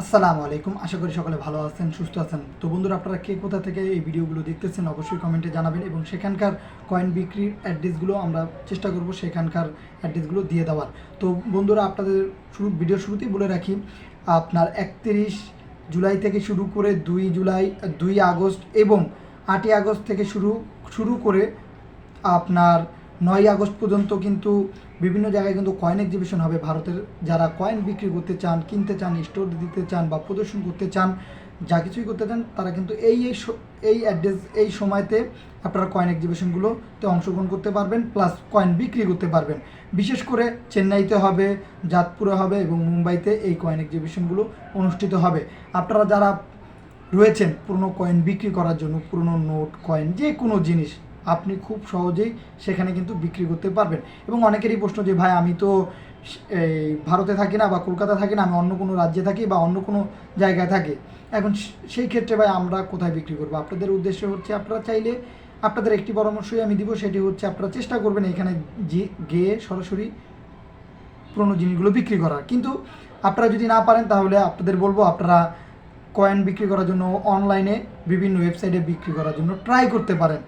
আসসালামু আলাইকুম। আশা করি সকলে ভালো আছেন, সুস্থ আছেন। তো বন্ধুরা, আপনারা কে কোথা থেকে এই ভিডিওগুলো দেখতেছেন অবশ্যই কমেন্টে জানাবেন এবং সেখানকার কয়েন বিক্রির অ্যাড্রেসগুলো আমরা চেষ্টা করব সেখানকার অ্যাড্রেসগুলো দিয়ে দেওয়ার। তো বন্ধুরা, আপনাদের ভিডিওর শুরুতেই বলে রাখি, আপনার 31 জুলাই থেকে শুরু করে 2 জুলাই, 2 আগস্ট এবং 8 আগস্ট থেকে শুরু করে আপনার 9 আগস্ট পর্যন্ত কিন্তু বিভিন্ন জায়গায় কিন্তু কয়েন এক্সিবিশন হবে ভারতের। যারা কয়েন বিক্রি করতে চান, কিনতে চান, স্টোর দিতে চান বা প্রদর্শন করতে চান, যা কিছুই করতে চান, তারা কিন্তু এই অ্যাড্রেস এই সময়তে আপনারা কয়েন এক্সিবিশনগুলোতে অংশগ্রহণ করতে পারবেন, প্লাস কয়েন বিক্রি করতে পারবেন। বিশেষ করে চেন্নাইতে হবে, যাদপুরে হবে এবং মুম্বাইতে এই কয়েন এক্সিবিশনগুলো অনুষ্ঠিত হবে। আপনারা যারা রয়েছেন পুরনো কয়েন বিক্রি করার জন্য, পুরনো নোট, কয়েন, যে কোনো জিনিস আপনি খুব সহজেই সেখানে কিন্তু বিক্রি করতে পারবেন। এবং অনেকেরই প্রশ্ন যে ভাই, আমি তো এই ভারতে থাকি না বা কলকাতা থাকি না, আমি অন্য কোনো রাজ্যে থাকি বা অন্য কোনো জায়গায় থাকি, এখন সেই ক্ষেত্রে ভাই আমরা কোথায় বিক্রি করবো? আপনাদের উদ্দেশ্য হচ্ছে, আপনারা চাইলে আপনাদের একটি পরামর্শই আমি দিব, সেটি হচ্ছে আপনারা চেষ্টা করবেন এখানে গিয়ে সরাসরি পুরনো জিনিসগুলো বিক্রি করার। কিন্তু আপনারা যদি না পারেন, তাহলে আপনাদের বলবো আপনারা কয়েন বিক্রি করার জন্য অনলাইনে বিভিন্ন ওয়েবসাইটে বিক্রি করার জন্য ট্রাই করতে পারেন।